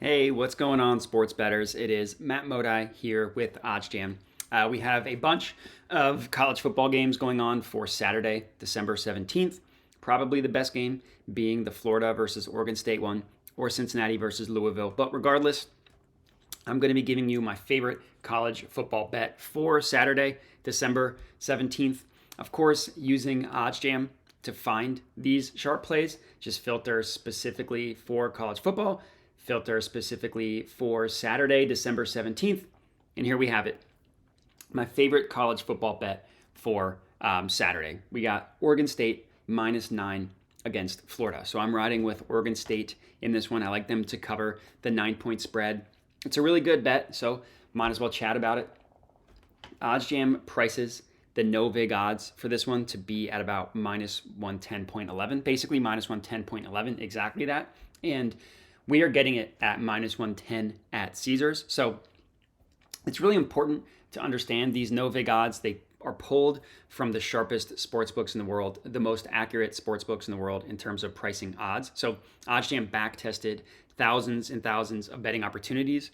Hey, what's going on, sports bettors? It is Matt Modi here with OddsJam. We have a bunch of college football games going on for Saturday, December 17th. Probably the best game being the Florida versus Oregon State one or Cincinnati versus Louisville. But regardless, I'm going to be giving you my favorite college football bet for Saturday, December 17th. Of course, using OddsJam to find these sharp plays, just filter specifically for college football, filter specifically for Saturday, December 17th. And here we have it. My favorite college football bet for Saturday. We got Oregon State -9 against Florida. So I'm riding with Oregon State in this one. I like them to cover the 9-point spread. It's a really good bet, so might as well chat about it. OddsJam prices the no vig odds for this one to be at about -110.11, basically -110.11, exactly that. And we are getting it at -110 at Caesars. So it's really important to understand these no vig odds. They are pulled from the sharpest sports books in the world, the most accurate sports books in the world in terms of pricing odds. So OddsJam back tested thousands and thousands of betting opportunities.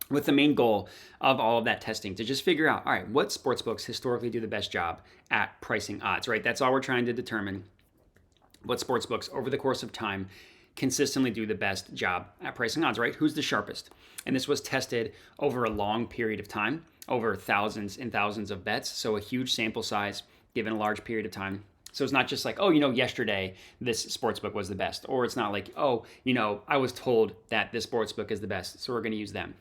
With the main goal of all of that testing to just figure out, all right, what sports books historically do the best job at pricing odds, right? That's all we're trying to determine. What sports books over the course of time consistently do the best job at pricing odds, right? Who's the sharpest? And this was tested over a long period of time, over thousands and thousands of bets. So a huge sample size given a large period of time. So it's not just like, yesterday this sportsbook was the best. Or it's not like, I was told that this sportsbook is the best, so we're going to use them.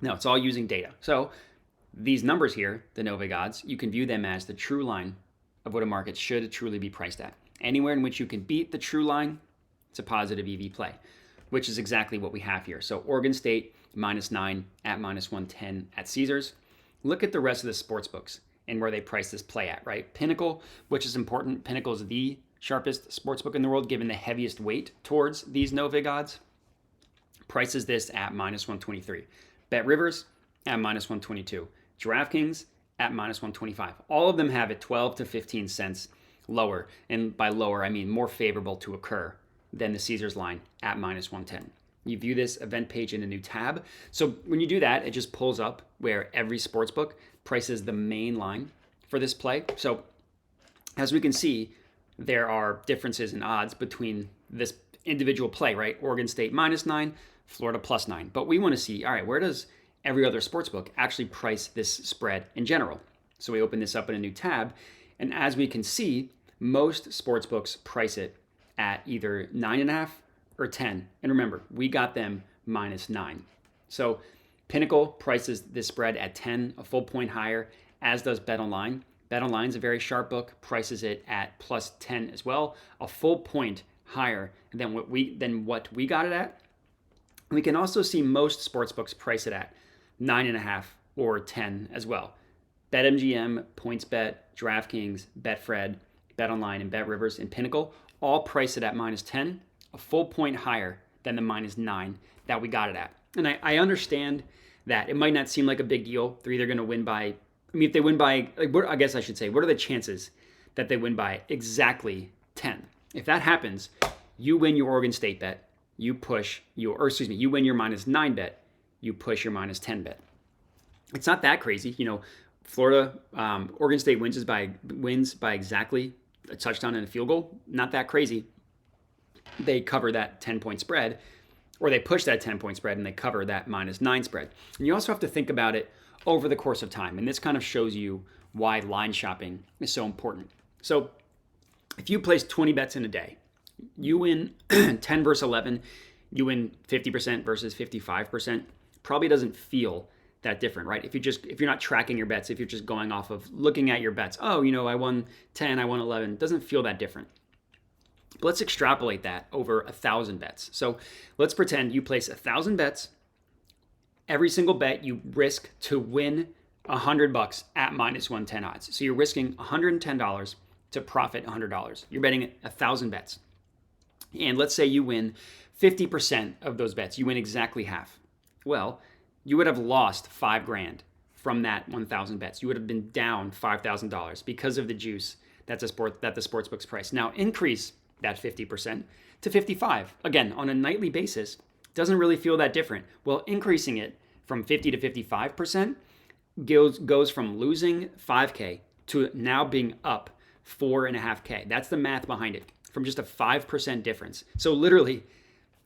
No, it's all using data. So these numbers here, the no vig odds, you can view them as the true line of what a market should truly be priced at. Anywhere in which you can beat the true line, it's a positive EV play, which is exactly what we have here. So Oregon State -9 at -110 at Caesars. Look at the rest of the sports books and where they price this play at, right? Pinnacle, which is important. Pinnacle is the sharpest sports book in the world, given the heaviest weight towards these no vig odds. Prices this at -123. Bet Rivers at -122. DraftKings at -125. All of them have it 12 to 15 cents lower, and by lower I mean more favorable to occur than the Caesars line at -110. You view this event page in a new tab. So when you do that, it just pulls up where every sportsbook prices the main line for this play. So as we can see, there are differences in odds between this individual play, right? Oregon State -9, Florida +9. But we want to see, all right, where does every other sportsbook actually price this spread in general? So we open this up in a new tab. And as we can see, most sportsbooks price it at either 9.5 or 10. And remember, we got them -9. So Pinnacle prices this spread at 10, a full point higher, as does BetOnline. BetOnline is a very sharp book, prices it at +10 as well, a full point higher than what we got it at. We can also see most sportsbooks price it at 9.5 or 10 as well. BetMGM, PointsBet, DraftKings, Betfred, BetOnline, and BetRivers and Pinnacle all price it at -10, a full point higher than the -9 that we got it at. And I understand that it might not seem like a big deal. They're either going to win by, if they win by, I guess I should say, what are the chances that they win by exactly 10? If that happens, you win your Oregon State bet, you win your -9 bet, you push your -10 bet. It's not that crazy. Florida, Oregon State wins by exactly a touchdown and a field goal. Not that crazy. They cover that 10-point spread, or they push that 10-point spread and they cover that -9 spread. And you also have to think about it over the course of time. And this kind of shows you why line shopping is so important. So if you place 20 bets in a day, you win 10 versus 11, you win 50% versus 55%. Probably doesn't feel that different, right? If you're not tracking your bets, if you're just going off of looking at your bets, I won 10, I won 11, doesn't feel that different. But let's extrapolate that over 1,000 bets. So let's pretend you place 1,000 bets. Every single bet you risk to win $100 at -110 odds. So you're risking $110 to profit $100. You're betting 1,000 bets. And let's say you win 50% of those bets. You win exactly half. Well, you would have lost $5,000 from that 1,000 bets. You would have been down $5,000 because of the juice that the sportsbook's price. Now increase that 50% to 55. Again, on a nightly basis, doesn't really feel that different. Well, increasing it from 50 to 55% goes from losing 5K to now being up 4.5K. That's the math behind it, from just a 5% difference. So literally,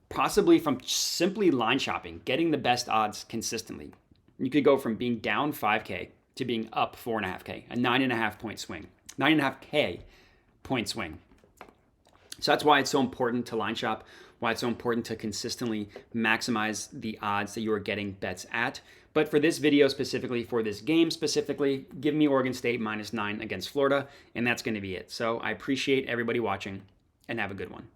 possibly from simply line shopping, getting the best odds consistently, you could go from being down 5K to being up 4.5K, a 9.5 point swing, 9.5K point swing. So that's why it's so important to line shop, why it's so important to consistently maximize the odds that you are getting bets at. But for this video specifically, for this game specifically, give me Oregon State -9 against Florida, and that's going to be it. So I appreciate everybody watching, and have a good one.